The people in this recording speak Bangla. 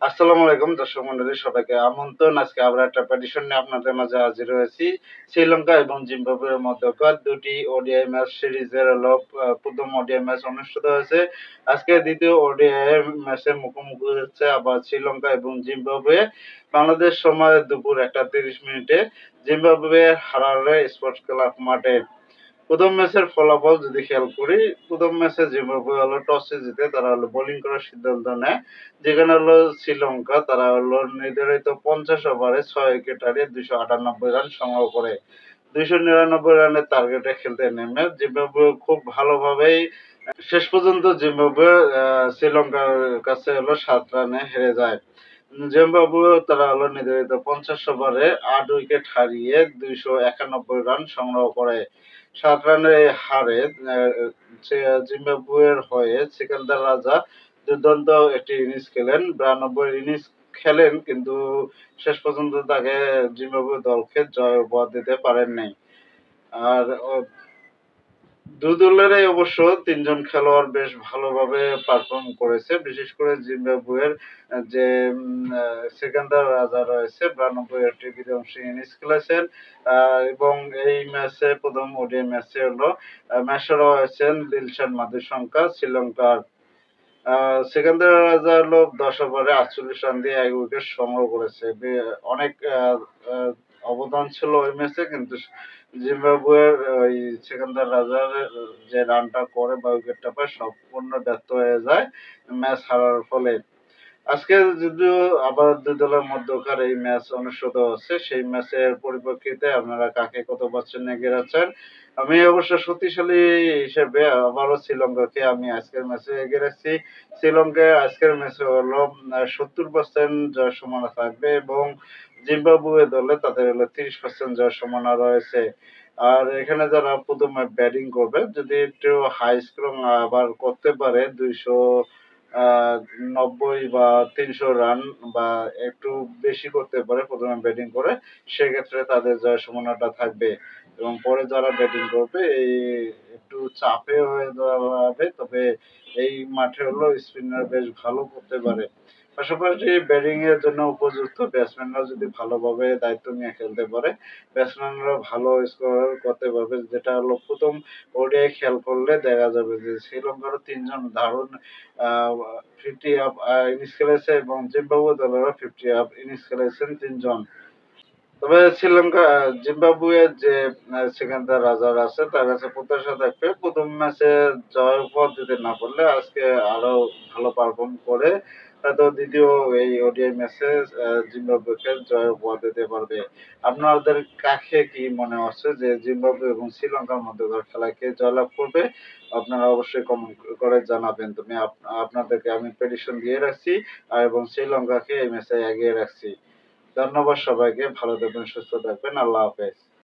আসসালামু আলাইকুম দর্শক মন্ডলী, সবাইকে আমন্ত্রণ। আজকে আবার একটা পেটিশন নিয়ে আপনাদের মাঝে হাজির হয়েছি। শ্রীলঙ্কা এবং জিম্বাবুয়ের মধ্যকার দুটি ওডিআই ম্যাচ সিরিজের হলো প্রথম ওডিআই ম্যাচ অনুষ্ঠিত হয়েছে। আজকে দ্বিতীয় ওডিআই ম্যাচে মুখোমুখি হচ্ছে আবার শ্রীলঙ্কা এবং জিম্বাবুয়ে। বাংলাদেশ সময় দুপুর 1:30 জিম্বাবুয়ে হারারে স্পোর্টস ক্লাব মাঠে। প্রথম ম্যাচের ফলাফল যদি খেয়াল করি, প্রথম ম্যাচে জিম্বাবুয়ে হলো টসে জিতে তারা হলো বোলিং করার সিদ্ধান্ত নেয়। যেখানে হলো শ্রীলঙ্কা তারা হলো নির্ধারিত 50 ওভারে 6 উইকেট হারিয়ে 298 রান সংগ্রহ করে। 299 রানের টার্গেটে খেলতে নেমে জিম্বাবুয়ে খুব ভালোভাবেই শেষ পর্যন্ত জিম্বাবুয়ে শ্রীলঙ্কার কাছে হলো 7 রানে হেরে যায়। জিম্বাবুয়ে তারা হলো নির্ধারিত 50 ওভারে 8 উইকেট হারিয়ে 291 রান সংগ্রহ করে। 7 রানের এই হারে জিম্বাবুয়ের হয়ে সিকান্দার রাজা দুর্দান্ত একটি ইনিংস খেলেন। 92 ইনিংস খেলেন, কিন্তু শেষ পর্যন্ত তাকে জিম্বাবুয়ে দলকে জয় উপহার দিতে পারেন নাই। আর দুই দলেরই অবশ্য ৩ জন খেলোয়াড় বেশ ভালোভাবে পারফর্ম করেছে। বিশেষ করে জিম্বাবুয়ের যে সিকান্দার রাজা রয়েছে 92 টি বিধ্বংসী ইনিংস খেলেছেন। এবং এই ম্যাচে প্রথম ওডিআই ম্যাচে হলো ম্যাচে রয়েছেন দিলশান মাধুশঙ্কা শ্রীলঙ্কার। সিকান্দার রাজা হলো ১০ ওভারে ৪৮ রান দিয়ে ১ উইকেট সংগ্রহ করেছে। অনেক অবদান ছিল ওই ম্যাচে, কিন্তু জিম্বাবুয়ের ওই সিকান্দার রাজার যে রানটা করে বা উইকেটটা পায় সম্পূর্ণ ব্যর্থ হয়ে যায় ম্যাচ হারার ফলে। আজকে যদিও আবার দুই দলের মধ্যকার এই ম্যাচ অনুষ্ঠিত হচ্ছে, সেই ম্যাচের পরিপ্রেক্ষিতে আপনারা কাকে কত পার্সেন্ট এগিয়ে রাখছেন? আমি অবশ্য শক্তিশালী হিসেবে আবারও শ্রীলঙ্কাকে আমি আজকের ম্যাচে এগিয়ে রাখছি। শ্রীলঙ্কা আজকের ম্যাচে হলো 70% জয়ের সম্ভাবনা থাকবে এবং জিম্বাবুয়ে দলে তাদের হলো 30% জয়ের সম্ভাবনা রয়েছে। আর এখানে যারা প্রথমে ব্যাটিং করবে, যদি একটু হাই স্কোরিং আবার করতে পারে 200 90 বা 300 রান বা একটু বেশি করতে পারে প্রথমে ব্যাটিং করে, সেক্ষেত্রে তাদের জয়ের সম্ভাবনাটা থাকবে। এবং পরে যারা ব্যাটিং করবে এই একটু চাপে হয়ে যাবে, তবে এই মাঠে হলো স্পিনার বেশ ভালো করতে পারে। পাশাপাশি ব্যাটিং এর জন্য উপযুক্ত ব্যাটসম্যানরা যদি ভালোভাবে দায়িত্ব নিয়ে খেলতে পারে, ব্যাটসম্যানরা ভালো স্কোর করতে পারবে। যেটা হলো প্রথম ওডিআই খেয়াল করলে দেখা যাবে যে শ্রীলঙ্কারও ৩ জন দারুণ 50 আপ ইনিংস খেলেছে এবং জিম্বাবুয়ে দলেরও 50 আপ ইনিংস খেলেছেন ৩ জন। তবে শ্রীলঙ্কা জিম্বাবুয়ের যে সিকান্দার রাজার আছে তার কাছে প্রত্যাশা থাকবে প্রথম ম্যাচে জয় উপহার দিতে না পারলে আজকে আরো ভালো পারফর্ম করে হয়তো দ্বিতীয় এই ওডিআই ম্যাচে জিম্বাবুয়েকে জয় উপহার দিতে পারবে। আপনাদের কাছে কি মনে হচ্ছে যে জিম্বাবুয়ে এবং শ্রীলঙ্কার মধ্যকার খেলায় কে জয়লাভ করবে? আপনারা অবশ্যই কমেন্ট করে জানাবেন। আপনাদেরকে আমি প্রেডিকশন দিয়ে রাখছি এবং শ্রীলঙ্কাকে এই ম্যাচে এগিয়ে রাখছি। ধন্যবাদ সবাইকে। ভালো থাকবেন, সুস্থ থাকবেন। আল্লাহ হাফেজ।